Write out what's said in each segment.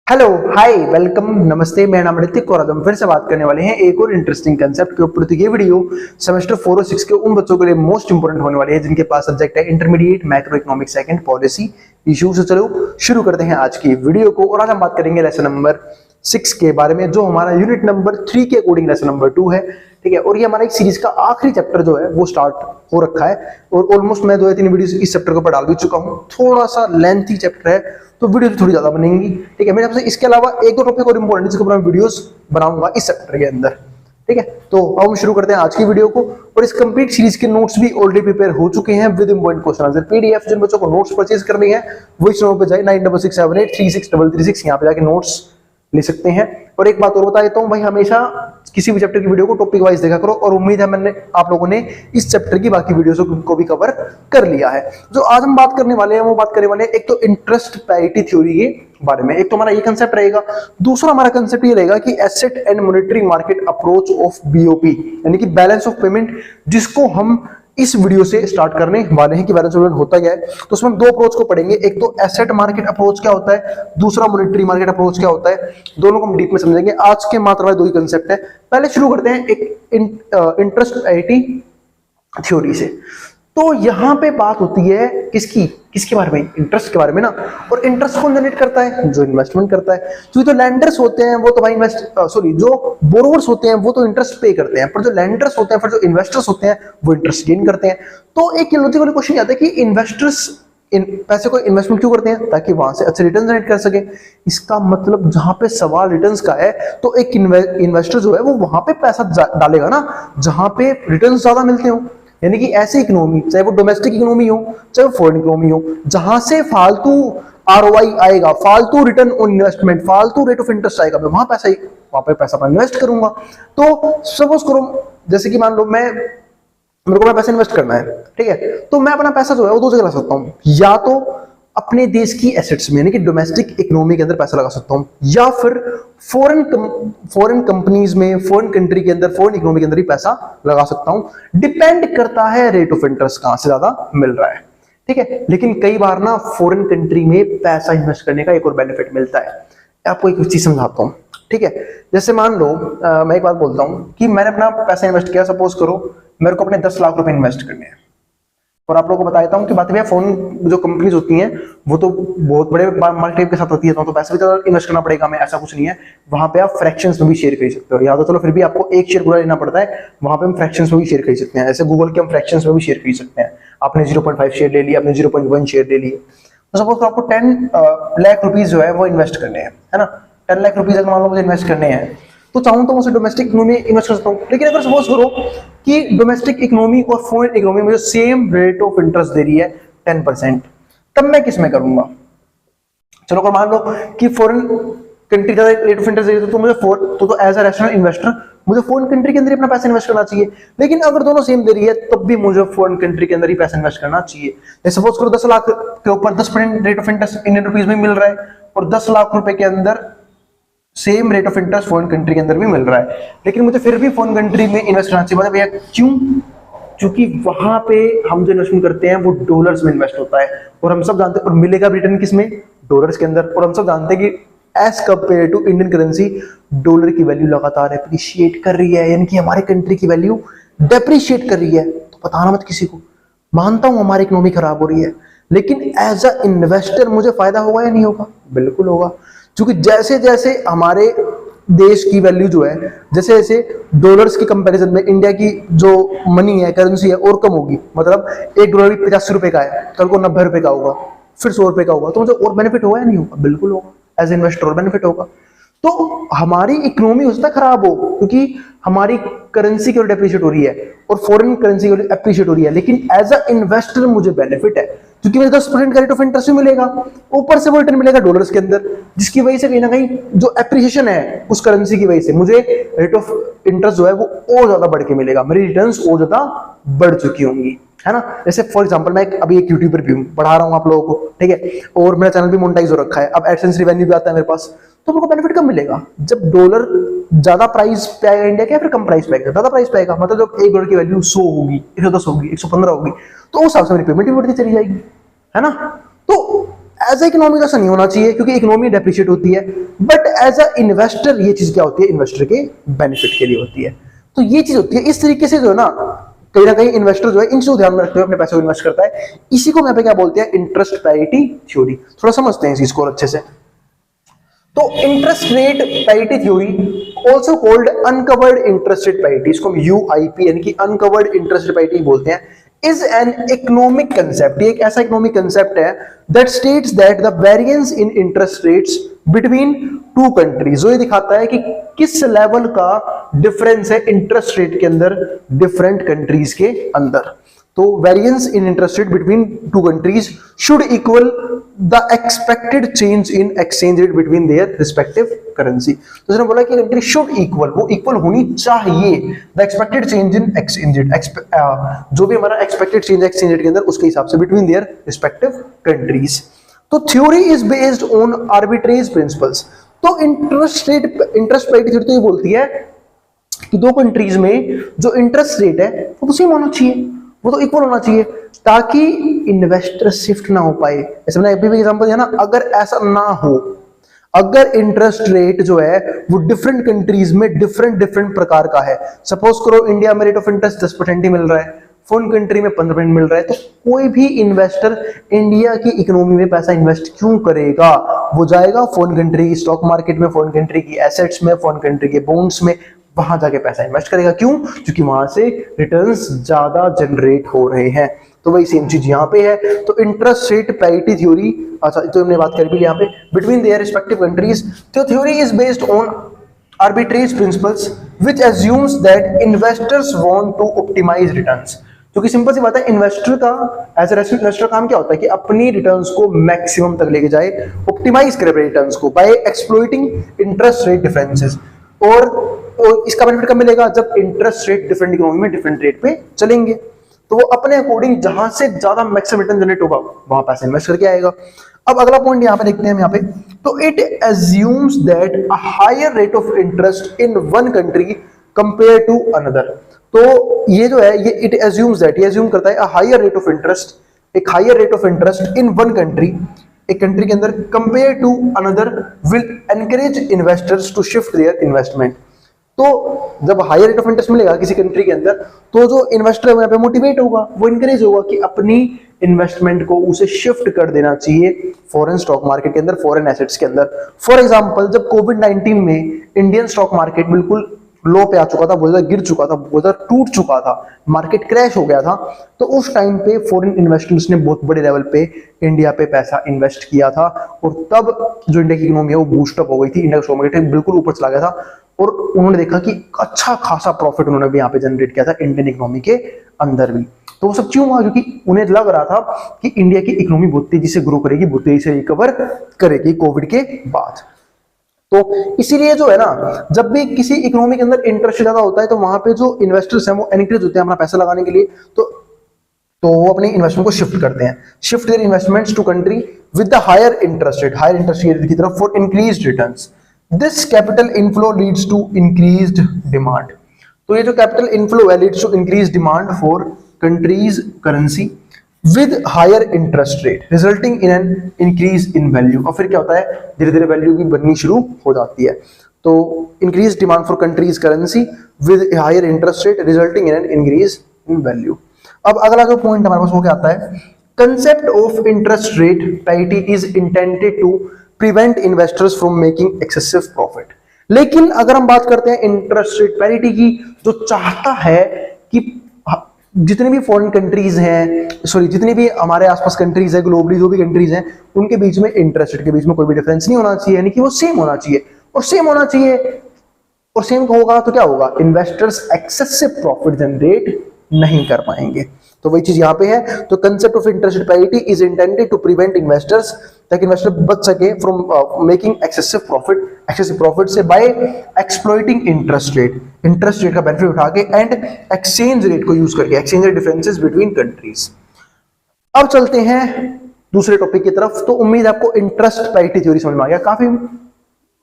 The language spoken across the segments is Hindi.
हेलो, हाय, वेलकम, नमस्ते। मेरा नाम ऋतिक और आज हम फिर से बात करने वाले हैं एक और इंटरेस्टिंग कंसेप्ट के ऊपर। तो ये वीडियो सेमेस्टर 4 और 6 के उन बच्चों के लिए मोस्ट इंपोर्टेंट होने वाली है जिनके पास सब्जेक्ट है intermediate macro economics second policy issue. से चलो शुरू करते हैं आज की वीडियो को। और आज हम बात करेंगे लेसन नंबर 6 के बारे में, जो हमारा यूनिट नंबर 3 के अकॉर्डिंग लेसन नंबर 2 है। ठीक है, और ये हमारा एक सीरीज का आखिरी चैप्टर जो है वो स्टार्ट हो रखा है और ऑलमोस्ट मैं 2 या 3 वीडियो इस चैप्टर के ऊपर डाल भी चुका हूँ। थोड़ा सा लेंथी चैप्टर है तो वीडियो थोड़ी ज्यादा बनेंगी। ठीक है, मेरे आपसे इसके अलावा एक दो टॉपिक और इंपॉर्टेंट जिसके ऊपर मैं वीडियोस बनाऊंगा इस चैप्टर के अंदर। ठीक है, तो अब हम शुरू करते हैं आज की वीडियो को। और इस कंप्लीट सीरीज के नोट्स भी ऑलरेडी प्रिपेयर हो चुके हैं with important question answer PDF. जिन बच्चों को नोट्स परचेज करनी है वो इस नंबर पे जाए 9667836336, यहाँ पे जाके नोट्स ले सकते हैं। और एक बात और बता देता हूं भाई, हमेशा किसी भी चैप्टर की वीडियो को टॉपिक वाइज देखा करो और उम्मीद है मैंने आप लोगों ने इस चैप्टर की बाकी वीडियोस को भी कवर कर लिया है। जो आज हम बात करने वाले हैं वो बात करने वाले हैं एक तो इंटरेस्ट पैरिटी थ्योरी के बारे में। एक तो हमारा ये कंसेप्ट रहेगा, दूसरा हमारा कंसेप्ट ये रहेगा कि asset and monetary market approach of BOP, यानी कि बैलेंस ऑफ पेमेंट, जिसको हम इस वीडियो से स्टार्ट करने वाले हैं कि बैलेंस ऑफ पेमेंट होता क्या है। तो उसमें हम दो अप्रोच को पढ़ेंगे, एक तो एसेट मार्केट अप्रोच क्या होता है, दूसरा मॉनेटरी मार्केट अप्रोच क्या होता है। दोनों को हम डीप में समझेंगे। आज के मात्र वाले दो ही कंसेप्ट है। पहले शुरू करते हैं एक इंटरेस्ट पैरिटी थ्योरी से। तो यहां पे बात होती है किसके बारे में, इंटरेस्ट के बारे में ना। और इंटरेस्ट कौन जनरेट करता है, जो इन्वेस्टमेंट करता है। जो तो लैंडर्स होते हैं वो तो भाई जो बोरोवर्स होते हैं वो तो इंटरेस्ट पे करते हैं, पर जो लैंडर्स होते हैं, पर जो इन्वेस्टर्स होते हैं वो इंटरेस्ट गेन करते हैं। तो एक लॉजिकल क्वेश्चन आता है कि इन्वेस्टर्स पैसे को इन्वेस्टमेंट क्यों करते हैं, ताकि वहां से अच्छे रिटर्न जनरेट कर सके। इसका मतलब जहां पे सवाल रिटर्न्स का है तो एक इन्वेस्टर जो है वो वहां पे पैसा डालेगा ना जहां पे रिटर्न्स ज्यादा मिलते हो। यानी कि ऐसी इकोनॉमी, चाहे वो डोमेस्टिक इकोनॉमी हो चाहे वो फॉरेन इकोनॉमी हो, जहां से फालतू आरओआई आएगा, फालतू रिटर्न ऑन इन्वेस्टमेंट, फालतू रेट ऑफ इंटरेस्ट आएगा, मैं वहां पे पैसा इन्वेस्ट करूंगा। तो सपोज करो जैसे कि मान लो मेरे को पैसा इन्वेस्ट करना है, ठीक है, तो मैं अपना पैसा जो है वो दो जगह लगा सकता हूँ। या तो अपने देश की एसेट्स में, यानी कि डोमेस्टिक इकोनॉमी के अंदर पैसा लगा सकता हूं, या फिर फॉरेन कंपनीज में, फॉरेन कंट्री के अंदर, फॉरेन इकोनॉमी के अंदर ही पैसा लगा सकता हूं। डिपेंड करता है रेट ऑफ इंटरेस्ट कहां से ज्यादा मिल रहा है। ठीक है, लेकिन कई बार ना फॉरेन कंट्री में पैसा इन्वेस्ट करने का एक और बेनिफिट मिलता है। आपको एक चीज समझाता हूं। ठीक है, जैसे मान लो मैं एक बात बोलता हूं कि मैंने अपना पैसा इन्वेस्ट किया। सपोज करो मेरे को अपने 10 लाख रुपए इन्वेस्ट करने हैं। और आप लोगों को बता देता हूं कि बात भैया फोन जो कंपनीज होती हैं वो तो बहुत बड़े मार्केट के साथ होती है, तो पैसा भी तो इन्वेस्ट करना पड़ेगा हमें, ऐसा कुछ नहीं है। वहां पे आप फ्रैक्शंस में भी शेयर खरीद सकते हो, या तो चलो फिर भी आपको एक शेयर पूरा लेना पड़ता है, वहां पे हम फ्रैक्शंस में भी शेयर खरीद सकते हैं। ऐसे गूगल के हम फ्रैक्शंस में भी शेयर खरीद सकते हैं। आपने 0.5 शेयर ले लिया, आपने 0.1 शेयर ले लिए, तो सपोज आपको 10 लाख रुपीज जो है वो इन्वेस्ट करने हैं, है ना। 10 लाख रुपीज अगर मान लो मुझे इन्वेस्ट करने हैं तो चाहूं तो मुझे डोमेस्टिक इकोनॉमी इन्वेस्ट कर सकता हूं। लेकिन अगर सपोज करो कि डोमेस्टिक इकोनॉमी और फॉरेन इकोनॉमी मुझे सेम रेट ऑफ इंटरेस्ट दे रही है 10%, तब मैं किस में करूंगा। चलो अगर मान लो कि फॉरेन कंट्री का रेट ऑफ इंटरेस्ट दे रही है तो मुझे तो एज अ रैशनल इन्वेस्टर मुझे फॉरेन कंट्री के अंदर ही अपना पैसा इन्वेस्ट करना चाहिए। लेकिन अगर दोनों सेम दे रही है तब भी मुझे फॉरेन कंट्री के अंदर ही पैसा इन्वेस्ट करना चाहिए। सपोज करो 10 लाख के ऊपर 10% rate of interest Indian rupees में मिल रहा है और 10 लाख रुपए के अंदर same rate of interest foreign country के अंदर भी मिल रहा है, लेकिन मुझे फिर भी फॉरेन कंट्री में इन्वेस्ट करना चाहिए। मतलब भैया क्यों? क्योंकि वहां पे हम जो इन्वेस्टमेंट करते हैं वो डॉलर्स में इन्वेस्ट होता है और हम सब जानते हैं, और मिलेगा रिटर्न किस में, डॉलर्स के अंदर। और हम सब जानते हैं कि as compare to Indian currency dollar की वैल्यू लगातार एप्रिशिएट कर रही है, यानी कि हमारी कंट्री की वैल्यू डेप्रिशिएट कर रही है। तो बताना मत किसी को, मानता हूं हमारी इकोनॉमी खराब हो रही है, लेकिन एज अ इन्वेस्टर मुझे फायदा होगा या नहीं होगा? बिल्कुल होगा, क्योंकि जैसे जैसे हमारे देश की वैल्यू जो है, जैसे जैसे डॉलर्स के कंपैरिजन में इंडिया की जो मनी है, करेंसी है, और कम होगी। मतलब $1 भी 85 रुपए का है, कल को 90 रुपए का होगा, फिर 100 रुपए का होगा, तो मुझे और बेनिफिट होगा या नहीं होगा? बिल्कुल होगा, एज इन्वेस्टर और बेनिफिट होगा। तो हमारी इकोनॉमी हो सकता है खराब हो क्योंकि हमारी करेंसी की डेप्रिशिएट हो रही है और फॉरेन करेंसी की एप्रिशिएट हो रही है, लेकिन एज अ इन्वेस्टर मुझे बेनिफिट है क्योंकि मुझे 10% का रेट ऑफ इंटरेस्ट मिलेगा, ऊपर से वो रिटर्न मिलेगा डॉलर्स के अंदर, जिसकी वजह से कहीं ना कहीं जो एप्रिशिएशन है उस करेंसी की वजह से मुझे रेट ऑफ इंटरेस्ट जो है वो और ज्यादा बढ़ के मिलेगा, मेरी रिटर्न्स और ज्यादा बढ़ चुकी होंगी, है ना। जैसे फॉर एग्जांपल मैं अभी एक यूट्यूबर भी हूँ, पढ़ा रहा हूँ आप लोगों को, ठीक है, और मेरा चैनल भी मोनेटाइज हो रखा है। अब एडसेंस रिवेन्यू भी आता है मेरे पास, तो मेरे को बेनिफिट कब मिलेगा? जब डॉलर ज्यादा प्राइस पे आएगा इंडिया के, या फिर कम प्राइस पे आएगा? ज्यादा प्राइस पे आएगा, मतलब जब $1 की वैल्यू 100 होगी, 110 होगी, 115 होगी, तो उस हिसाब से मेरी पेमेंट भी बढ़ती चली जाएगी, है ना। तो एज ए इकोनॉमी ऐसा नहीं होना चाहिए क्योंकि इकोनॉमी डेप्रिशिएट होती है, बट एज अ इन्वेस्टर ये चीज क्या होती है, इन्वेस्टर के बेनिफिट के लिए होती है। तो ये चीज होती है, इस तरीके से जो है ना कहीं इन्वेस्टर जो है इन चीजों को ध्यान में रखते हुए अपने पैसे को इन्वेस्ट करता है। इसी को यहाँ पे क्या बोलते हैं, इंटरेस्ट पैरिटी थ्योरी। थोड़ा समझते हैं इस चीज को अच्छे से। तो interest rate parity theory also called uncovered interest rate parity, इसको हम यूआईपी यानी कि अनकवर्ड इंटरेस्ट रेट पैरिटी बोलते हैं, इज एन इकोनॉमिक कंसेप्ट। ये एक ऐसा इकोनॉमिक कंसेप्ट है that states that the variance in interest rates between two countries, जो ये दिखाता है कि किस लेवल का डिफरेंस है इंटरेस्ट रेट के अंदर डिफरेंट कंट्रीज के अंदर। तो variance in interest rate between two countries should equal the expected change in exchange rate between their respective currency. तो उसने बोला कि कंट्री शुड इक्वल, वो इक्वल होनी चाहिए the expected change in exchange rate, जो भी हमारा एक्सपेक्टेड चेंज एक्सचेंज रेट के अंदर उसके हिसाब से बिटवीन देयर रिस्पेक्टिव कंट्रीज। तो theory is based on arbitrage principles. तो इंटरेस्ट पैरिटी थ्योरी तो ये बोलती है कि दो कंट्रीज में जो इंटरेस्ट रेट है वो तो सेम होना चाहिए, वो तो इक्वल होना चाहिए ताकि इन्वेस्टर शिफ्ट ना हो पाए। ऐसे मैंने अभी भी एग्जांपल दिया ना, अगर ऐसा ना हो, अगर इंटरेस्ट रेट जो है वो डिफरेंट कंट्रीज में डिफरेंट प्रकार का है, सपोज करो इंडिया में रेट ऑफ इंटरेस्ट 10% ही मिल रहा है, फॉरेन कंट्री में 15% मिल रहा है, तो कोई भी इन्वेस्टर इंडिया की इकोनॉमी में पैसा इन्वेस्ट क्यों करेगा, वो जाएगा फॉरेन कंट्री की स्टॉक मार्केट में, फॉरेन कंट्री की एसेट्स में, फॉरेन कंट्री के बॉन्ड्स में, वहां जाके पैसा इन्वेस्ट करेगा। क्यों? क्योंकि वहां से रिटर्न्स ज्यादा जनरेट हो रहे हैं। तो वही सेम चीज यहाँ पे है। तो इंटरेस्ट रेट पैरिटी थ्योरी, अच्छा तो हमने बात कर भी यहाँ पे बिटवीन देयर रिस्पेक्टिव कंट्रीज। तो theory is based on arbitrage principles which assumes that investors want to optimise returns. क्योंकि सिंपल सी बात है, इन्वेस्टर का एज ए इन्वेस्टर काम क्या होता है कि अपनी रिटर्न्स को मैक्सिमम तक लेके जाए, ऑप्टिमाइज करे रिटर्न्स को by exploiting interest rate differences. और इसका बेनिफिट कब मिलेगा? जब इंटरेस्ट रेट डिफरेंट इकोनॉमी में डिफरेंट रेट पे चलेंगे, तो वो अपने अकॉर्डिंग जहां से ज्यादा मैक्सिमम रिटर्न जनरेट होगा वहां पैसे इन्वेस्ट करके आएगा। अब अगला पॉइंट यहां पे देखते हैं हम यहाँ पे, तो it assumes that a higher rate of interest in one country compare to another. तो ये जो है ये इट एज्यूम्स दैट, ये एज्यूम करता है a higher rate of interest, एक higher rate of interest in one country, एक कंट्री के अंदर, compare to another will encourage investors to shift their investment. तो जब हायर रेट ऑफ इंटरेस्ट मिलेगा किसी कंट्री के अंदर, तो जो इन्वेस्टर है वहां पे मोटिवेट होगा, वो इनकरेज होगा कि अपनी इन्वेस्टमेंट को उसे शिफ्ट कर देना चाहिए फॉरेन स्टॉक मार्केट के अंदर, फॉरेन एसेट्स के अंदर। फॉर एग्जांपल जब कोविड-19 में इंडियन स्टॉक मार्केट बिल्कुल लो पे आ चुका था, बहुत ज्यादा गिर चुका था, बहुत ज्यादा टूट चुका था, मार्केट क्रैश हो गया था, तो उस टाइम पे फॉरेन इन्वेस्टर्स ने बहुत बड़े लेवल पे इंडिया पे पैसा इन्वेस्ट किया था, और तब जो इंडिया की इकोनॉमी है वो बूस्टअप हो गई थी, इंडिया स्टॉक मार्केट बिल्कुल ऊपर चला गया था, और उन्होंने देखा कि अच्छा खासा प्रॉफिट उन्होंने भी यहाँ पे जनरेट किया था इंडियन इकोनॉमी के अंदर भी। तो वो सब क्यों हुआ? क्योंकि उन्हें लग रहा था कि इंडिया की इकोनॉमी बहुत तेजी से ग्रो करेगी, बहुत तेजी से रिकवर करेगी कोविड के बाद। तो इसीलिए जो है ना, जब भी किसी इकोनॉमी के अंदर इंटरेस्ट ज्यादा होता है तो वहां पे जो इन्वेस्टर्स हैं वो एनकरेज होते हैं अपना पैसा लगाने के लिए, तो वो अपने इन्वेस्टमेंट को शिफ्ट करते हैं, shift their investments to country with the higher interest rate की तरफ for increased returns. This capital inflow leads to increased demand. तो ये जो कैपिटल इनफ्लो है leads to increase demand for country's currency with higher interest rate resulting in an increase in value। और फिर क्या होता है, धीरे धीरे वैल्यू भी बननी शुरू हो जाती है। तो increase demand for countries currency with higher interest rate resulting in an increase in value। अब अगला जो पॉइंट हमारे पास वो क्या आता है, concept of interest rate parity is intended to prevent investors from making excessive profit। लेकिन अगर हम बात करते हैं इंटरेस्ट रेट पैरिटी की, जो चाहता है कि जितनी भी फॉरेन कंट्रीज हैं, सॉरी जितनी भी हमारे आसपास कंट्रीज है, ग्लोबली जो भी कंट्रीज हैं, उनके बीच में इंटरेस्ट रेट के बीच में कोई भी डिफरेंस नहीं होना चाहिए, यानी कि वो सेम होना चाहिए। और सेम होना चाहिए और सेम होगा तो क्या होगा, इन्वेस्टर्स एक्सेसिव प्रॉफिट जनरेट नहीं कर पाएंगे। तो वही चीज यहाँ पे है। तो concept of interest rate parity is intended to prevent investors, ताकि इन्वेस्टर बच सके फ्रॉम मेकिंग एक्सेसिव प्रॉफिट से बाय एक्सप्लॉइटिंग इंटरेस्ट रेट का बेनिफिट उठा के एंड एक्सचेंज रेट को यूज करके, exchange rate differences between countries. अब चलते हैं दूसरे टॉपिक की तरफ। तो उम्मीद है आपको इंटरेस्ट पैरिटी थ्योरी समझ में आ गया, काफी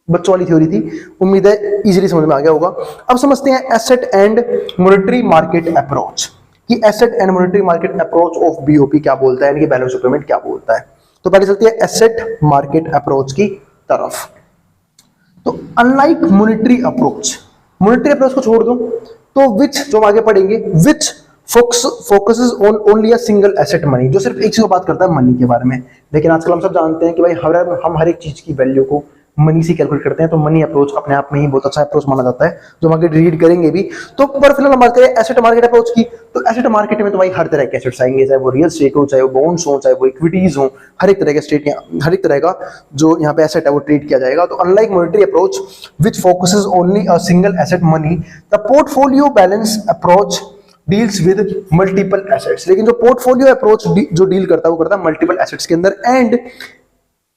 बच्चों वाली थ्योरी थी, उम्मीद है इजीली समझ में आ गया होगा। अब समझते हैं asset and monetary market approach, कि asset and monetary market approach of BOP क्या बोलता है, यानी कि बैलेंस ऑफ पेमेंट क्या बोलता है। तो पहले चलती है एसेट मार्केट अप्रोच की तरफ। तो अनलाइक मॉनेटरी अप्रोच को छोड़ दो, तो विच जो हम आगे पढ़ेंगे, which focuses on only a single asset money, जो सिर्फ एक चीज को बात करता है मनी के बारे में। लेकिन आजकल हम सब जानते हैं कि भाई हम हर एक चीज की वैल्यू को मनी से कैलकुलेट करते हैं, तो मनी अप्रोच अपने आप में ही बहुत अच्छा अप्रोच माना जाता है, जो हम आगे रीड करेंगे भी। तो पर फिलहाल हम बात करें एसेट मार्केट अप्रोच की, तो एसेट मार्केट में तो भाई हर तरह के एसेट्स आएंगे, चाहे वो रियल एस्टेट हो, चाहे वो बॉन्ड्स हो, चाहे वो इक्विटीज हो, हर एक तरह के एसेट, हर एक तरह का जो यहाँ पे एसेट है वो ट्रेड किया जाएगा। तो unlike monetary approach which focuses only a single asset money, the portfolio balance approach deals with multiple assets. लेकिन जो पोर्टफोलियो अप्रोच जो डील करता है वो करता है मल्टीपल एसेट्स के अंदर, and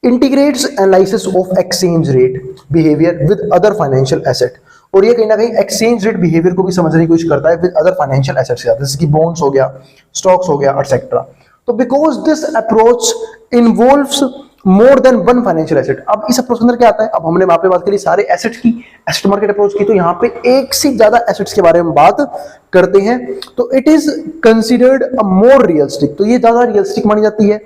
integrates analysis of exchange rate behaviour with other financial asset. और ये कहीं ना कहीं एक्सचेंज रेट बिहेवियर को भी समझने की कोशिश करता है विद अदर फाइनेंशियल एसेट्स, जैसे कि बॉन्ड्स हो गया, स्टॉक्स हो गया, एटसेट्रा। तो because this approach involves more than one financial asset. अब इस अप्रोच के अंदर क्या आता है, अब हमने वहां पे बात करी सारे एसेट्स की, एसेट मार्केट अप्रोच की, तो यहाँ पे एक से ज्यादा एसेट्स के बारे में बात करते हैं। तो it is considered a more realistic, तो ये ज्यादा रियलिस्टिक मानी जाती है,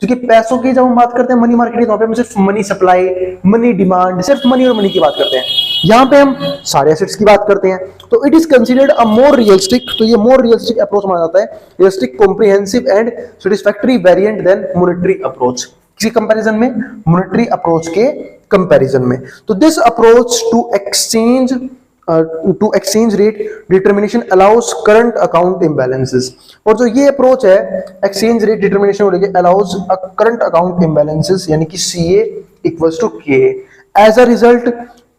क्योंकि पैसों की जब हम बात करते हैं मनी मार्केट की, तो हम सिर्फ मनी सप्लाई, मनी डिमांड, सिर्फ मनी और मनी की बात करते हैं। यहाँ पे हम सारे एसेट्स की बात करते हैं, तो it is considered a more realistic, तो ये मोर रियलिस्टिक अप्रोच माना जाता है, realistic, comprehensive and satisfactory variant than monetary approach. किसी कंपैरिजन में, मॉनेटरी अप्रोच के कंपैरिजन में। तो this approach to exchange rate determination allows current account imbalances, और जो ये अप्रोच है एक्सचेंज रेट डिटर्मिनेशन को लेके अलाउज करंट अकाउंट इम्बैलेंसेस, यानी कि CA equals to KA। As a result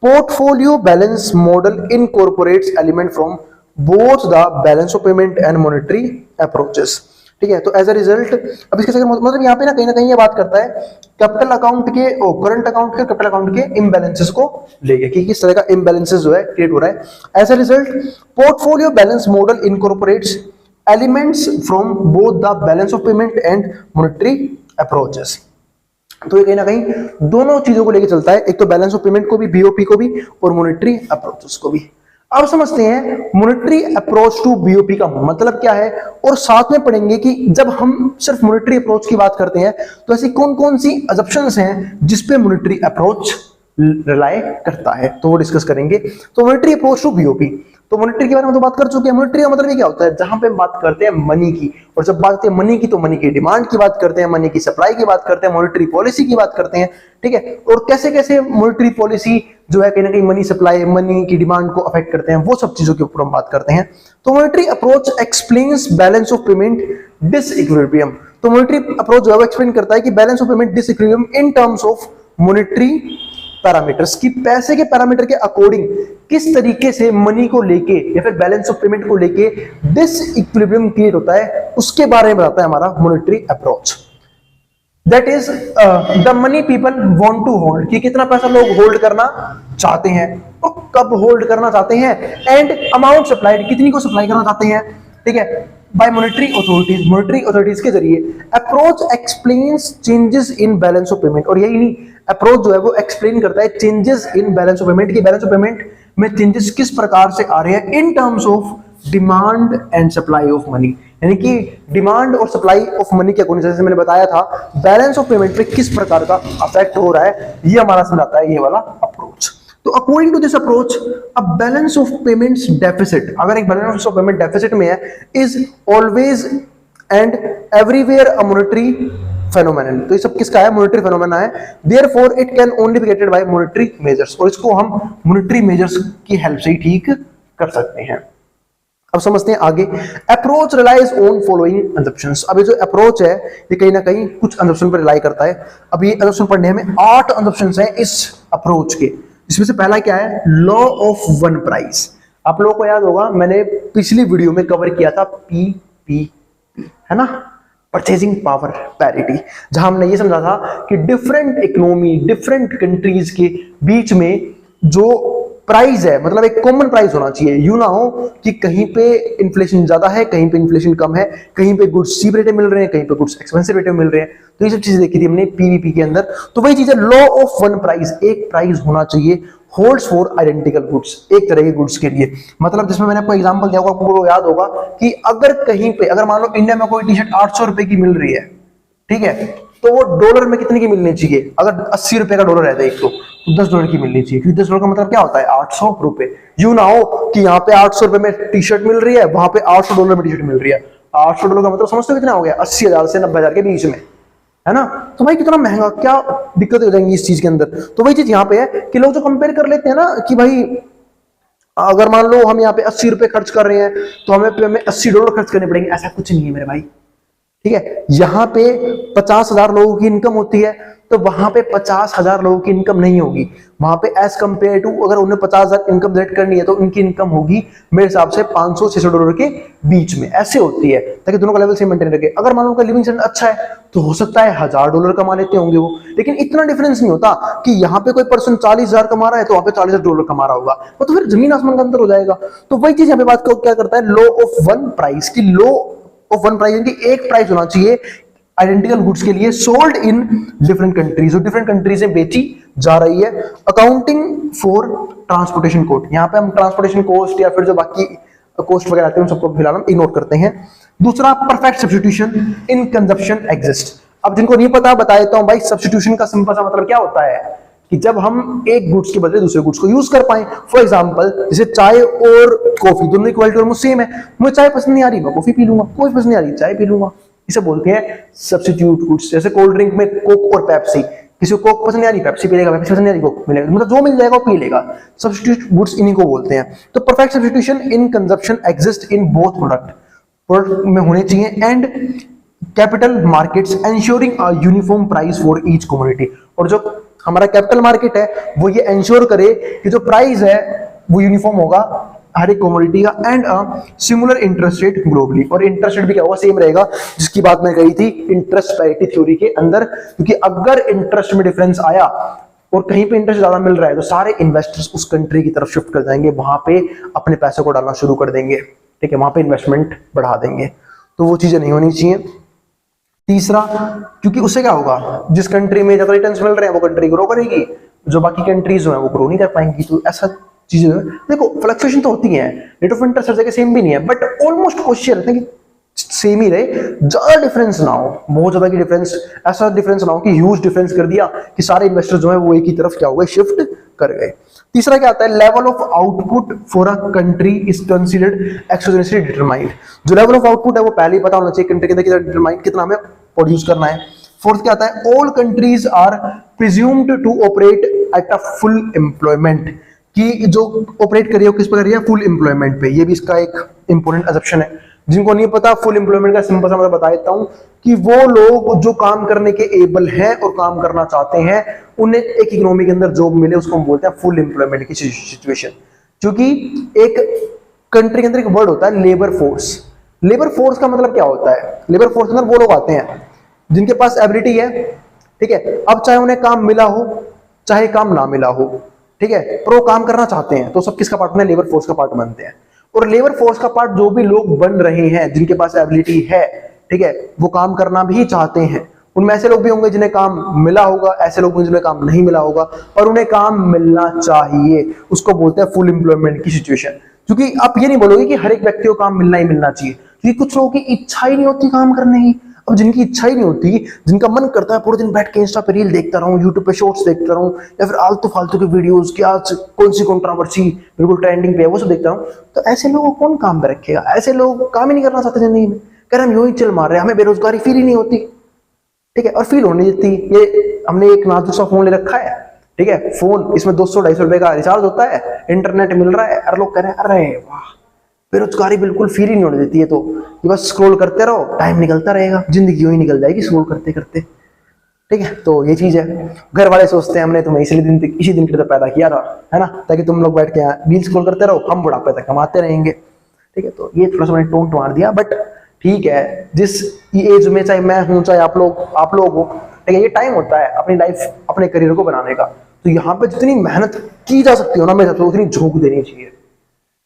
portfolio balance model incorporates element from both the balance of payment and monetary approaches. ठीक है, तो एज अ रिजल्ट अब इसके मतलब यहाँ पे ना कहीं ये बात करता है कैपिटल अकाउंट के, करंट अकाउंट के, कैपिटल अकाउंट के इम्बैलेंसेस को लेके, कि किस तरह का इम्बैलेंसेस जो है क्रिएट हो रहा है। As a result portfolio balance model incorporates elements from both the balance of payment and monetary approaches. तो ये कहीं ना कहीं दोनों चीजों को लेके चलता है, एक तो बैलेंस ऑफ पेमेंट को भी, BOP को भी, और मॉनेटरी अप्रोचेस को भी। अब समझते हैं मॉनेटरी अप्रोच टू BOP का मतलब क्या है, और साथ में पढ़ेंगे कि जब हम सिर्फ मॉनेटरी अप्रोच की बात करते हैं तो ऐसी कौन कौन सी अजम्पशंस हैं जिसपे मॉनेटरी अप्रोच रिलाय करता है, तो वो डिस्कस करेंगे। तो मॉनेटरी अप्रोच टू BOP, तो मॉनेटरी के बारे में तो बात कर चुके हैं। मॉनेटरी का मतलब ये क्या होता है, जहां पे हम बात करते हैं मनी की, और जब बात करते हैं मनी की तो मनी की डिमांड की बात करते हैं, मनी की सप्लाई की बात करते हैं, मॉनेटरी पॉलिसी की बात करते हैं। ठीक है, और कैसे कैसे मॉनेटरी पॉलिसी जो है कहीं ना कहीं मनी सप्लाई, मनी की डिमांड को अफेक्ट करते हैं, वो सब चीजों के ऊपर हम बात करते हैं। तो monetary approach explains balance of payment disequilibrium, तो मॉनेटरी अप्रोच जो है वो एक्सप्लेन करता है कि balance of payment disequilibrium in terms of monetary parameters, की पैसे के पैरामीटर के अकॉर्डिंग किस तरीके से मनी को लेके या फिर बैलेंस ऑफ पेमेंट को लेके डिसइक्विलिब्रियम क्रिएट होता है, उसके बारे में बताता है हमारा monetary approach. That is the money people want to hold, कि कितना पैसा लोग होल्ड करना चाहते हैं, तो कब होल्ड करना चाहते हैं, एंड अमाउंट सप्लाइड, कितनी को सप्लाई करना चाहते हैं। ठीक है, बाय मॉनेटरी अथॉरिटीज के जरिए। Approach explains changes in balance of payment, और यही नहीं, अप्रोच जो है वो एक्सप्लेन करता है changes in balance of payment, की बैलेंस ऑफ पेमेंट में चेंजेस किस प्रकार से आ रहे हैं in terms of demand and supply of money, यानी कि डिमांड और सप्लाई ऑफ मनी के अकॉर्डिंग, जैसे मैंने बताया था बैलेंस ऑफ पेमेंट पे किस प्रकार का अफेक्ट हो रहा है, ये हमारा समझाता है ये वाला अप्रोच। तो according to this approach a balance of payments deficit, अगर एक बैलेंस ऑफ पेमेंट डेफिसिट में है, is always and everywhere a monetary phenomenon, तो ये सब किसका है, मॉनेटरी फेनोमेना है। Therefore it can only be created by monetary measures, और इसको हम मॉनेटरी मेजर्स की हेल्प से ही ठीक कर सकते हैं। अब समझते हैं आगे, approach relies on following assumptions. अब ये जो अप्रोच है ये कहीं ना कहीं कुछ असम्पशन पर रिलाई करता है। अब ये असम्पशन पढ़ने में 8 असम्पशंस हैं इस अप्रोच के, इसमें से पहला क्या है, लॉ ऑफ वन प्राइस। आप लोगों को याद होगा मैंने पिछली वीडियो में कवर किया था PPP, है ना, परचेजिंग पावर पैरिटी, जहां हमने ये समझा था कि डिफरेंट इकोनॉमी, डिफरेंट कंट्रीज के बीच में जो प्राइस है, मतलब एक कॉमन प्राइस होना चाहिए, यूं ना हो कि कहीं पे इन्फ्लेशन ज्यादा है, कहीं पे इन्फ्लेशन कम है, कहीं पे गुड्स चीप रेट में मिल रहे हैं, कहीं पे गुड्स एक्सपेंसिव रेट में मिल रहे हैं। तो ये सब चीजें देखी थी हमने PVP के अंदर। तो वही चीज है लॉ ऑफ वन प्राइस, एक प्राइस होना चाहिए होल्ड्स फॉर आइडेंटिकल गुड्स, एक तरह के गुड्स के लिए। मतलब जिसमें मैंने आपको एग्जांपल दिया होगा, आपको याद होगा कि अगर कहीं पे, अगर मान लो इंडिया में कोई टी शर्ट 800 रुपए की मिल रही है, ठीक है, तो वो डॉलर में कितने की मिलनी चाहिए? अगर 80 रुपए का डॉलर रहता है एक तो $10 की मिलनी चाहिए, क्योंकि $10 का मतलब क्या होता है? 800 रुपए। यूं ना हो कि यहाँ पे 800 रुपए में टी शर्ट मिल रही है, वहां पे $800 में टी शर्ट मिल रही है। $800 का मतलब समझते हो कितना हो गया? 80,000 से 90,000 के बीच में, है ना? तो भाई कितना महंगा, क्या दिक्कत हो जाएंगी इस चीज के अंदर। तो वही चीज यहाँ पे है कि लोग जो कंपेयर कर लेते हैं ना कि भाई अगर मान लो हम यहाँ पे 80 रुपए खर्च कर रहे हैं तो हमें $80 खर्च करने पड़ेंगे, ऐसा कुछ नहीं है मेरे भाई। ठीक है, यहाँ पे 50,000 लोगों की इनकम होती है तो वहां पे 50,000 लोगों की इनकम नहीं होगी। वहां पे एज कंपेयर टू अगर उन्हें 50,000 इनकम जनरेट करनी है तो उनकी इनकम होगी मेरे हिसाब से $500-600 के बीच में, ऐसे होती है, ताकि दोनों का लेवल सेम मेंटेन रखे। अगर मान लो उनका लिविंग स्टैंडर्ड अच्छा है तो हो सकता है $1,000 कमा लेते होंगे वो, लेकिन इतना डिफरेंस नहीं होता कि यहाँ पे कोई पर्सन 40,000 कमा रहा है तो वहां पे $40,000 कमा रहा होगा, वो तो फिर जमीन आसमान का अंतर हो जाएगा। तो वही चीज यहाँ पे बात क्या करता है, लॉ ऑफ वन प्राइस की। लॉ ऑफ वन प्राइस यानी एक प्राइस होना चाहिए आइडेंटिकल गुड्स के लिए सोल्ड इन डिफरेंट कंट्रीज, और डिफरेंट कंट्रीज में बेची जा रही है। अकाउंटिंग फॉर ट्रांसपोर्टेशन कॉस्ट, यहाँ पे हम ट्रांसपोर्टेशन कॉस्ट या फिर जो बाकी कॉस्ट वगैरह आते हैं उन सबको फिलहाल हम इग्नोर करते हैं। दूसरा, परफेक्ट सब्स्टिट्यूशन इन कंजप्शन एग्जिस्ट। अब जिनको नहीं पता बता देता हूं भाई, सब्स्टिट्यूशन का सिंपल सा मतलब क्या होता है कि जब हम एक गुड्स के बदले दूसरे गुड्स को यूज कर पाए। फॉर एग्जांपल जैसे चाय और कॉफी दोनों की क्वालिटी ऑलमोस्ट सेम है, मुझे चाय पसंद नहीं आ रही मैं कॉफी पी लूंगा, कॉफी पसंद नहीं आ रही चाय पी लूंगा, इसे बोलते हैं सब्स्टिट्यूट गुड्स। जैसे कोल्ड ड्रिंक में कोक और पेप्सी, किसी को कोक पसंद नहीं आ रही पेप्सी पी लेगा, पेप्सी पसंद नहीं आ रही कोक मिलेगा, मतलब जो मिल जाएगा वो पी लेगा। सब्स्टिट्यूट गुड्स इन्हीं को बोलते हैं। तो perfect substitution in consumption exist in both product में होने चाहिए, and capital markets ensuring a uniform price for each commodity. और जो हमारा कैपिटल मार्केट है वो ये एंश्योर करे कि जो प्राइस है वो यूनिफॉर्म होगा हर एक कमोडिटी का, and similar interest rate globally. और इंटरेस्ट रेट भी क्या होगा? सेम रहेगा, जिसकी बात मैं कही थी इंटरेस्ट पैरिटी थ्योरी के अंदर, क्योंकि अगर इंटरेस्ट में डिफरेंस आया और कहीं पे इंटरेस्ट ज्यादा मिल रहा है तो सारे इन्वेस्टर्स उस कंट्री की तरफ शिफ्ट कर जाएंगे, वहां पे अपने पैसे को डालना शुरू कर देंगे। ठीक है, वहां पे इन्वेस्टमेंट बढ़ा देंगे, तो वो चीजें नहीं होनी चाहिए। तीसरा, क्योंकि उससे क्या होगा, जिस कंट्री में ज्यादा रिटर्न्स मिल रहे हैं वो कंट्री ग्रो करेगी, जो बाकी कंट्रीज जो है वो ग्रो नहीं कर पाएंगी। तो ऐसा चीजें देखो, फ्लक्चुएशन तो होती है, रेट ऑफ इंटरेस्ट हर जगह सेम भी नहीं है, बट ऑलमोस्ट कोशिश रहते हैं कि सेम ही रहे, ज्यादा डिफरेंस ना हो, बहुत ज्यादा की डिफरेंस, ऐसा डिफरेंस ना हो कि ह्यूज डिफरेंस कर दिया कि सारे इन्वेस्टर जो है वो एक ही तरफ क्या हो गए, शिफ्ट कर गए। तीसरा क्या आता है, level of output for a country is considered exogenously determined. जो लेवल ऑफ आउटपुट है वो पहले ही पता होना चाहिए कंट्री के अंदर कितना डिटरमाइंड, कितना हमें प्रोड्यूस करना है। फोर्थ क्या आता है, all countries are presumed to operate at a full employment, कि जो ऑपरेट कर रही है किस पर कर रही है, फुल एम्प्लॉयमेंट पे। ये भी इसका एक इंपॉर्टेंट असम्पशन है। जिनको नहीं पता, फुल एम्प्लॉयमेंट का सिंपल सा मतलब बता देता हूं कि वो लोग जो काम करने के एबल हैं और काम करना चाहते हैं, उन्हें एक इकोनॉमी के अंदर जॉब मिले, उसको हम बोलते हैं फुल एम्प्लॉयमेंट की सिचुएशन। क्योंकि एक कंट्री के अंदर एक वर्ड होता है लेबर फोर्स। लेबर फोर्स का मतलब क्या होता है, लेबर फोर्स के अंदर वो लोग आते हैं जिनके पास एबिलिटी है, ठीक है, अब चाहे उन्हें काम मिला हो चाहे काम ना मिला हो, ठीक है, पर वो काम करना चाहते हैं, तो सब किसका पार्ट में, लेबर फोर्स का पार्ट बनते हैं। और लेबर फोर्स का पार्ट जो भी लोग बन रहे हैं जिनके पास एबिलिटी है, ठीक है, वो काम करना भी चाहते हैं। उनमें ऐसे लोग भी होंगे जिन्हें काम मिला होगा, ऐसे लोग जिन्हें काम नहीं मिला होगा, पर उन्हें काम मिलना चाहिए, उसको बोलते हैं फुल एम्प्लॉयमेंट की सिचुएशन। क्योंकि आप ये नहीं बोलोगे कि हर एक व्यक्ति को काम मिलना ही मिलना चाहिए, क्योंकि कुछ लोगों की इच्छा ही नहीं होती काम करने की। अब जिनकी इच्छा ही नहीं होती, जिनका मन करता है पूरे दिन बैठ के इंस्टा पे रील देखता रहूं, यूट्यूब पे शॉर्ट्स देखता रहूं, या फिर आलतू फालतू के वीडियोस की आज कौन सी कंट्रोवर्सी बिल्कुल ट्रेंडिंग पे है वो सब देखता रहूं, तो ऐसे लोगों को कौन काम पे रखेगा। ऐसे लोग काम ही नहीं करना चाहते जिंदगी में, कह रहे हम यूं ही चल मार रहे हैं, हमें बेरोजगारी फील ही नहीं होती, ठीक है, और फील होने देती। ये हमने एक नाजुक सा फोन ले रखा है, ठीक है, फोन, इसमें 200-250 रुपए का रिचार्ज होता है, इंटरनेट मिल रहा है, और लोग कह रहे हैं अरे वाह, बेरोजगारी बिल्कुल फील ही नहीं होने देती है। तो ये बस स्क्रॉल करते रहो, टाइम निकलता रहेगा, जिंदगी यूं ही निकल जाएगी स्क्रॉल करते करते, ठीक है। तो ये चीज है, घर वाले सोचते हैं हमने तुम्हें इसी दिन के लिए पैदा किया था, है ना, ताकि तुम लोग बैठ के रील स्क्रॉल करते रहो, हम बुढ़ापे तक कमाते रहेंगे, ठीक है। तो ये थोड़ा सा मैंने टोन मार दिया, बट ठीक है, जिस एज में चाहे मैं हूं चाहे आप लोग हो, ठीक है, ये टाइम होता है अपनी लाइफ अपने करियर को बनाने का। तो यहाँ पे जितनी मेहनत की जा सकती हो ना, मेरे साथ उतनी झोंक देनी चाहिए,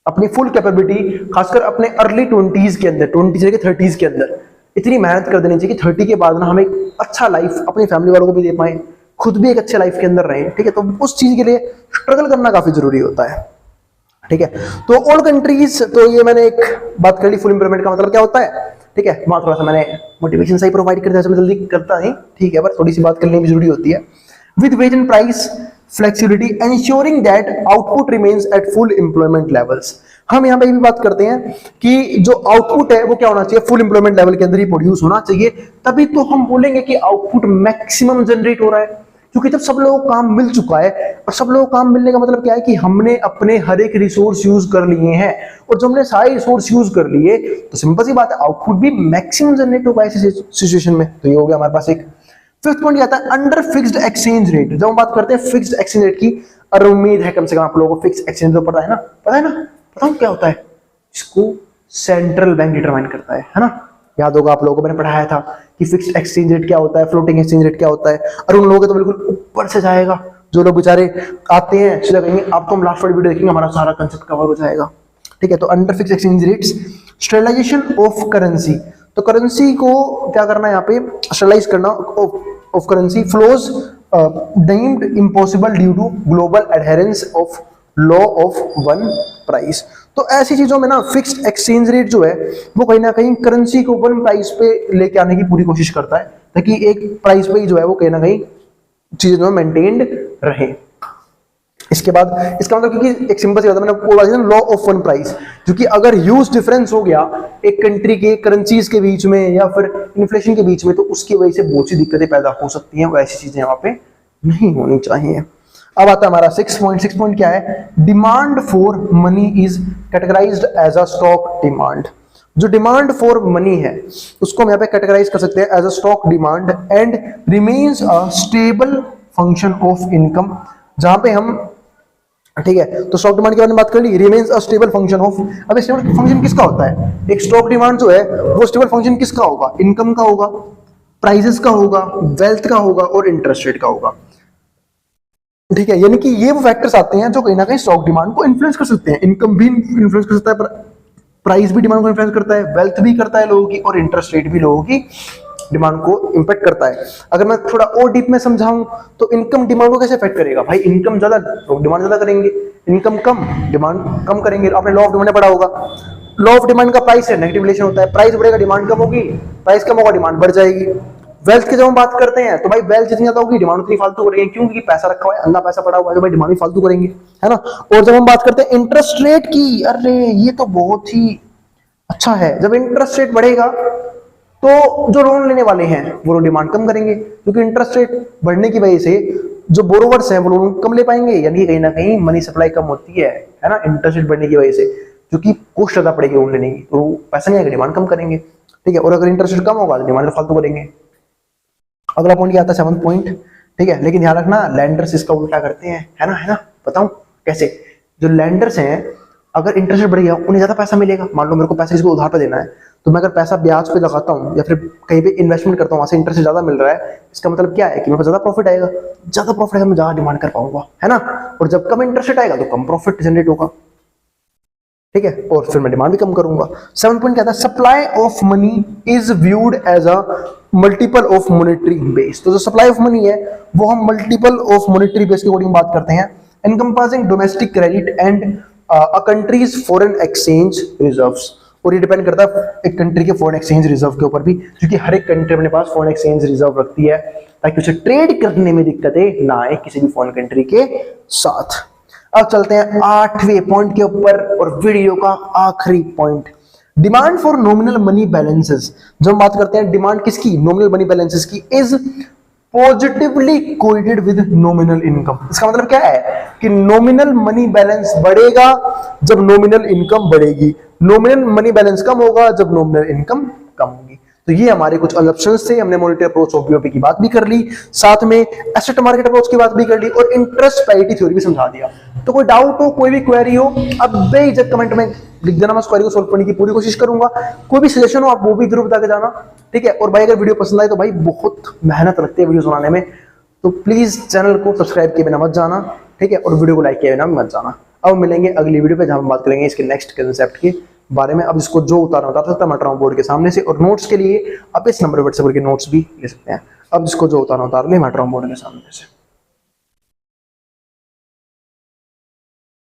अपनी फुल कैपेबिलिटी, खासकर अपने अर्ली 20s के अंदर, 20 से 30s के अंदर इतनी मेहनत कर देनी चाहिए कि 30 के बाद ना हम एक अच्छा लाइफ अपनी फैमिली वालों को भी दे पाए, खुद भी एक अच्छे लाइफ के अंदर रहें, ठीक है। तो उस चीज के लिए स्ट्रगल करना काफी जरूरी होता है, ठीक है। तो ऑल कंट्रीज, तो ये मैंने एक बात कर ली, फुल एम्प्लॉयमेंट का मतलब क्या होता है, ठीक है, वहां थोड़ा सा मैंने मोटिवेशन सही प्रोवाइड कर दिया, मैं जल्दी करता नहीं, ठीक है, पर थोड़ी सी बात करनी भी जरूरी होती है। With wage and price flexibility ensuring that output remains at full employment levels. हम यहाँ पे भी बात करते हैं कि जो आउटपुट है वो क्या होना चाहिए, फुल एम्प्लॉयमेंट लेवल के अंदर ही प्रोड्यूस होना चाहिए, तभी तो हम बोलेंगे कि आउटपुट मैक्सिमम जनरेट हो रहा है। क्योंकि जब सब लोगों को काम मिल चुका है, और सब लोगों को काम मिलने का मतलब क्या है कि हमने अपने हर एक रिसोर्स यूज कर लिए हैं, और जब हमने सारे रिसोर्स यूज कर लिए तो सिंपल सी बात है आउटपुट भी मैक्सिमम जनरेट होगा ऐसी सिचुएशन में। तो ये हो गया हमारे पास एक। फिफ्थ पॉइंट आता है अंडर फिक्स्ड एक्सचेंज रेट। जब हम बात करते हैं फिक्स्ड एक्सचेंज रेट की, और उम्मीद है कम से कम आप लोगों को फिक्स्ड एक्सचेंज रेट पता है ना, पता है ना, बताऊं क्या होता है, इसको सेंट्रल बैंक डिटरमाइन करता है ना। याद होगा आप लोगों को मैंने पढ़ाया था कि फिक्स्ड एक्सचेंज रेट क्या होता है, फ्लोटिंग एक्सचेंज रेट क्या होता है, और उन लोगों के तो बिल्कुल ऊपर से जाएगा। जो लोग बेचारे आते हैं सीधा कहेंगे आप तो हम लास्ट वाली वीडियो देखेंगे हमारा सारा कंसेप्ट कवर हो जाएगा, ठीक है। तो under fixed exchange rates, stabilisation of currency. तो करेंसी को क्या करना है यहाँ पे, स्टेबलाइज करना of currency flows deemed impossible due to global adherence of law of one price. तो ऐसी चीजों में ना फिक्स्ड एक्सचेंज रेट जो है वो कहीं ना कहीं करेंसी को वन प्राइस पे लेके आने की पूरी कोशिश करता है, ताकि एक प्राइस पे ही जो है वो कहीं ना कहीं चीजें जो है मेंटेन्ड रहे। इसके बाद इसका मतलब, क्योंकि एक सिंपल सी बात है, मैंने बोला था लॉ ऑफ वन प्राइस, क्योंकि अगर ह्यूज डिफरेंस हो गया एक कंट्री के करेंसीज के बीच में या फिर इन्फ्लेशन के बीच में, तो उसकी वजह से बहुत सी दिक्कतें पैदा हो सकती हैं, वो ऐसी चीजें यहाँ पे नहीं होनी चाहिए। अब आता है हमारा 6 पॉइंट क्या है, demand for money is categorised as a stock demand. जो डिमांड फॉर मनी है उसको हम यहाँ पे कैटेगराइज कर सकते हैं as a stock demand and remains a stable function of income. जहां पे हम, ठीक है, तो स्टॉक डिमांड के बारे में बात कर ली, remains a stable function of. अब स्टेबल फंक्शन किसका होता है, एक स्टॉक डिमांड जो है वो स्टेबल फंक्शन किसका होगा, इनकम का होगा, प्राइसेस का होगा, वेल्थ का होगा और इंटरेस्ट रेट का होगा, ठीक है। यानी कि ये वो फैक्टर्स आते हैं जो कहीं ना कहीं स्टॉक डिमांड को इन्फ्लुएंस कर सकते हैं। इनकम भी इन्फ्लुएंस कर सकता है, प्राइस भी डिमांड को इन्फ्लुएंस करता है, वेल्थ भी करता है लोगों की, और इंटरेस्ट रेट भी लोगों की डिमांड को इंपैक्ट करता है। अगर मैं थोड़ा और डीप में समझाऊं तो इनकम डिमांड को कैसे इफेक्ट करेगा, भाई इनकम ज्यादा लोग डिमांड ज्यादा करेंगे, इनकम कम डिमांड कम करेंगे। आपने लॉ ऑफ डिमांड पढ़ा होगा, लॉ ऑफ डिमांड का प्राइस से नेगेटिव रिलेशन होता है, प्राइस बढ़ेगा डिमांड कम होगी, प्राइस कम होगा डिमांड बढ़ जाएगी। वेल्थ की जब हम बात करते हैं तो भाई वेल्थ जितनी ज्यादा होगी डिमांड उतनी फालतू करेंगे, क्यों, क्योंकि पैसा रखा हुआ है, अंधा पैसा पड़ा हुआ है, तो भाई डिमांड भी फालतू करेंगे, है ना। और जब हम बात करते हैं इंटरेस्ट रेट की, अरे ये तो बहुत ही अच्छा है, जब इंटरेस्ट रेट बढ़ेगा तो जो लोन लेने वाले हैं वो डिमांड कम करेंगे, क्योंकि इंटरेस्ट रेट बढ़ने की वजह से जो बोरोवर्स हैं वो लोन कम ले पाएंगे, यानी कहीं ना कहीं मनी सप्लाई कम होती है ना, इंटरेस्ट रेट बढ़ने की वजह से, क्योंकि कॉस्ट ज्यादा पड़ेगी लोन लेने की, तो पैसा नहीं आएगा, डिमांड कम करेंगे, ठीक है। और अगर इंटरेस्ट रेट कम होगा तो डिमांड फालतू करेंगे। अगला पॉइंट क्या आता है, 7th पॉइंट, ठीक है, लेकिन ध्यान रखना लैंडर्स इसका उल्टा करते हैं, है ना, बताऊं कैसे। जो लैंडर्स हैं अगर इंटरेस्ट रेट बढ़ गया उन्हें ज्यादा पैसा मिलेगा। मान लो मेरे को पैसा किसी को उधार पे देना है, तो मैं अगर पैसा ब्याज पे लगाता हूँ या फिर कहीं पे इन्वेस्टमेंट करता हूँ, वहां से इंटरेस्ट ज्यादा मिल रहा है, इसका मतलब क्या है कि मेरे पास ज्यादा प्रॉफिट आएगा, मैं ज्यादा डिमांड कर पाऊंगा, है ना। और जब कम इंटरेस्ट रेट आएगा तो कम प्रॉफिट जनरेट होगा, ठीक है, और फिर मैं डिमांड भी कम करूंगा। 7 पॉइंट क्या था, supply of money is viewed as a multiple of monetary base. तो जो सप्लाई ऑफ मनी है वो हम मल्टीपल ऑफ मॉनेटरी बेस के अकॉर्डिंग बात करते हैं, encompassing domestic credit and a country's foreign exchange reserves. और ये डिपेंड करता है एक कंट्री के फॉरेन एक्सचेंज रिजर्व के ऊपर भी, क्योंकि हर एक कंट्री अपने पास फॉरेन एक्सचेंज रिजर्व रखती है ताकि उसे ट्रेड करने में दिक्कतें ना आए किसी भी फॉरेन कंट्री के साथ। अब चलते हैं 8वें पॉइंट के ऊपर और वीडियो का आखिरी point, demand for nominal money balances. जब हम बात करते हैं डिमांड किसकी, नॉमिनल मनी बैलेंसेस की, is positively correlated with nominal income. इसका मतलब क्या है कि नॉमिनल मनी बैलेंस बढ़ेगा जब नॉमिनल इनकम बढ़ेगी, नॉमिनल मनी बैलेंस कम होगा जब नॉमिनल इनकम कम होगी। तो ये हमारे कुछ असम्पशंस थे, हमने मॉनेटरी अप्रोच ऑफ बीओपी की बात भी कर ली, साथ में एसेट मार्केट अप्रोच की बात भी कर ली और इंटरेस्ट पैरिटी थ्योरी भी समझा दिया। तो कोई डाउट हो, कोई भी क्वेरी हो, अब बेझिझक कमेंट में लिख देना, मैं उस क्वेरी को सॉल्व करने की पूरी कोशिश करूंगा। कोई भी सजेशन हो आप वो भी जरूर बता के जाना, ठीक है। और भाई अगर वीडियो पसंद आए तो भाई बहुत मेहनत लगती है वीडियो बनाने में, तो प्लीज चैनल को सब्सक्राइब किए बिना मत जाना, ठीक है, और वीडियो को लाइक किए बिना मत जाना। अब मिलेंगे अगली वीडियो पे जहां हम बात करेंगे इसके नेक्स्ट कंसेप्ट के बारे में। अब इसको जो उतार सकता मैं उतार बोर्ड के सामने से, और नोट्स के लिए आप इस नंबर पर व्हाट्सएप करके नोट्स भी ले सकते हैं। अब इसको जो उतार ले मैं बोर्ड के सामने से।